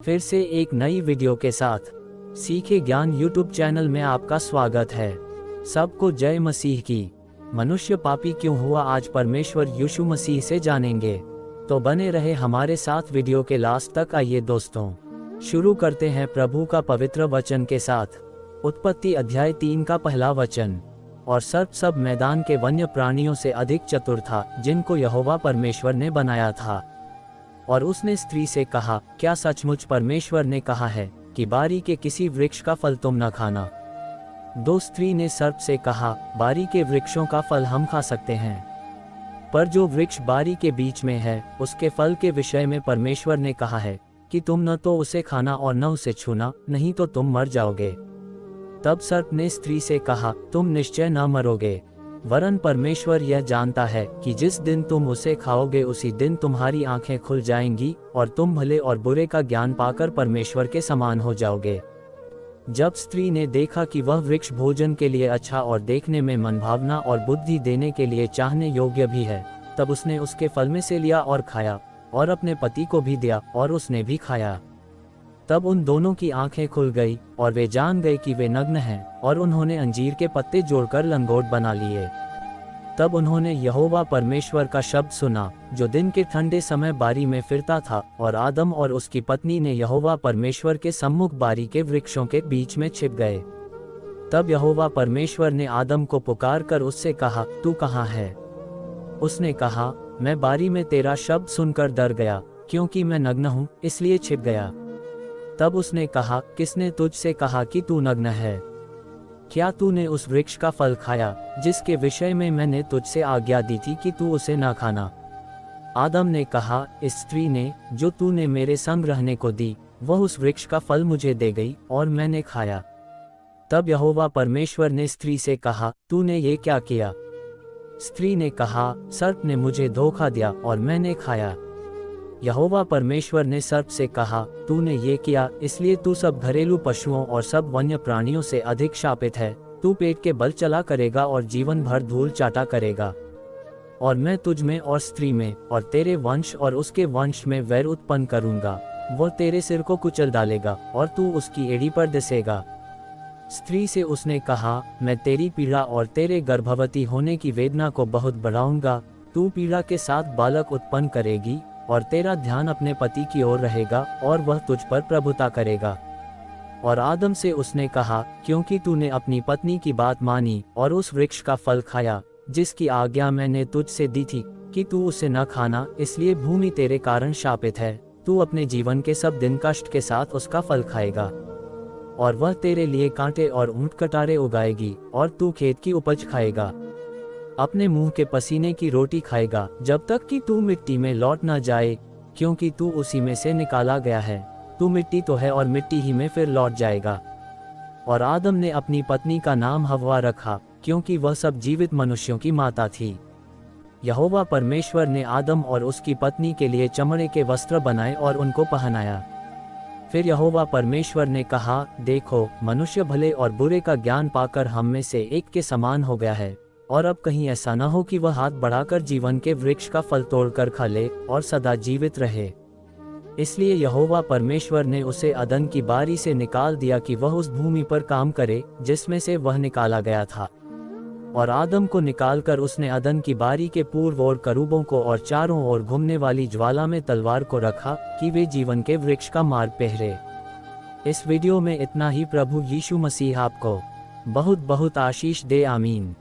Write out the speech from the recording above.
फिर से एक नई वीडियो के साथ सीखे ज्ञान यूट्यूब चैनल में आपका स्वागत है। सबको जय मसीह की। मनुष्य पापी क्यों हुआ, आज परमेश्वर यीशु मसीह से जानेंगे, तो बने रहे हमारे साथ वीडियो के लास्ट तक। आइए दोस्तों, शुरू करते हैं प्रभु का पवित्र वचन के साथ। उत्पत्ति अध्याय 3 का पहला वचन। और सर्प सब मैदान के वन्य प्राणियों से अधिक चतुर था, जिनको यहोवा परमेश्वर ने बनाया था। और उसने स्त्री से कहा, क्या सचमुच परमेश्वर ने कहा है कि बारी के किसी वृक्ष का फल तुम न खाना? दो स्त्री ने सर्प से कहा, बारी के वृक्षों का फल हम खा सकते हैं, पर जो वृक्ष बारी के बीच में है, उसके फल के विषय में परमेश्वर ने कहा है कि तुम न तो उसे खाना और न उसे छूना, नहीं तो तुम मर जाओगे। तब सर्प ने स्त्री से कहा, तुम निश्चय न मरोगे, वरन परमेश्वर यह जानता है कि जिस दिन तुम उसे खाओगे उसी दिन तुम्हारी आंखें खुल जाएंगी और तुम भले और बुरे का ज्ञान पाकर परमेश्वर के समान हो जाओगे। जब स्त्री ने देखा कि वह वृक्ष भोजन के लिए अच्छा और देखने में मनभावना और बुद्धि देने के लिए चाहने योग्य भी है, तब उसने उसके फल में से लिया और खाया, और अपने पति को भी दिया, और उसने भी खाया। तब उन दोनों की आंखें खुल गई और वे जान गए कि वे नग्न हैं, और उन्होंने अंजीर के पत्ते जोड़कर लंगोट बना लिए। तब उन्होंने यहोवा परमेश्वर का शब्द सुना, जो दिन के ठंडे समय बारी में फिरता था, और आदम और उसकी पत्नी ने यहोवा परमेश्वर के सम्मुख बारी के वृक्षों के बीच में छिप गए। तब यहोवा परमेश्वर ने आदम को पुकार कर उससे कहा, तू कहाँ है? उसने कहा, मैं बारी में तेरा शब्द सुनकर डर गया, क्योंकि मैं नग्न हूँ, इसलिए छिप गया। तब उसने कहा, किसने तुझसे कहा कि तू नग्न है? क्या तूने उस वृक्ष का फल खाया जिसके विषय में मैंने तुझसे आज्ञा दी थी कि तू उसे न खाना? आदम ने कहा, इस स्त्री ने, जो तूने मेरे संग रहने को दी, वह उस वृक्ष का फल मुझे दे गई और मैंने खाया। तब यहोवा परमेश्वर ने स्त्री से कहा, तूने ये क्या किया? स्त्री ने कहा, सर्प ने मुझे धोखा दिया और मैंने खाया। यहोवा परमेश्वर ने सर्प से कहा, तूने ये किया इसलिए तू सब घरेलू पशुओं और सब वन्य प्राणियों से अधिक शापित है। तू पेट के बल चला करेगा और जीवन भर धूल चाटा करेगा। और मैं तुझ में और स्त्री में और तेरे वंश और उसके वंश में वैर उत्पन्न करूंगा। वह तेरे सिर को कुचल डालेगा और तू उसकी एड़ी पर दिसेगा। स्त्री से उसने कहा, मैं तेरी पीड़ा और तेरे गर्भवती होने की वेदना को बहुत बढ़ाऊंगा। तू पीड़ा के साथ बालक उत्पन्न करेगी, और तेरा ध्यान अपने पति की ओर रहेगा, और वह तुझ पर प्रभुता करेगा। और आदम से उसने कहा, क्योंकि तूने अपनी पत्नी की बात मानी और उस वृक्ष का फल खाया जिसकी आज्ञा मैंने तुझसे दी थी कि तू उसे न खाना, इसलिए भूमि तेरे कारण शापित है। तू अपने जीवन के सब दिन कष्ट के साथ उसका फल खाएगा, और वह तेरे लिए कांटे और ऊंट कटारे उगाएगी, और तू खेत की उपज खाएगा। अपने मुंह के पसीने की रोटी खाएगा, जब तक कि तू मिट्टी में लौट न जाए, क्योंकि तू उसी में से निकाला गया है। तू मिट्टी तो है और मिट्टी ही में फिर लौट जाएगा। और आदम ने अपनी पत्नी का नाम हव्वा रखा, क्योंकि वह सब जीवित मनुष्यों की माता थी। यहोवा परमेश्वर ने आदम और उसकी पत्नी के लिए चमड़े के वस्त्र बनाए और उनको पहनाया। फिर यहोवा परमेश्वर ने कहा, देखो, मनुष्य भले और बुरे का ज्ञान पाकर हम में से एक के समान हो गया है, और अब कहीं ऐसा न हो कि वह हाथ बढ़ाकर जीवन के वृक्ष का फल तोड़कर खा ले और सदा जीवित रहे। इसलिए यहोवा परमेश्वर ने उसे अदन की बारी से निकाल दिया कि वह उस भूमि पर काम करे जिसमें से वह निकाला गया था। और आदम को निकालकर उसने अदन की बारी के पूर्व ओर करूबों को और चारों ओर घूमने वाली ज्वाला में तलवार को रखा कि वे जीवन के वृक्ष का मार्ग पहरे। इस वीडियो में इतना ही। प्रभु यीशु मसीह आपको बहुत बहुत आशीष दे। आमीन।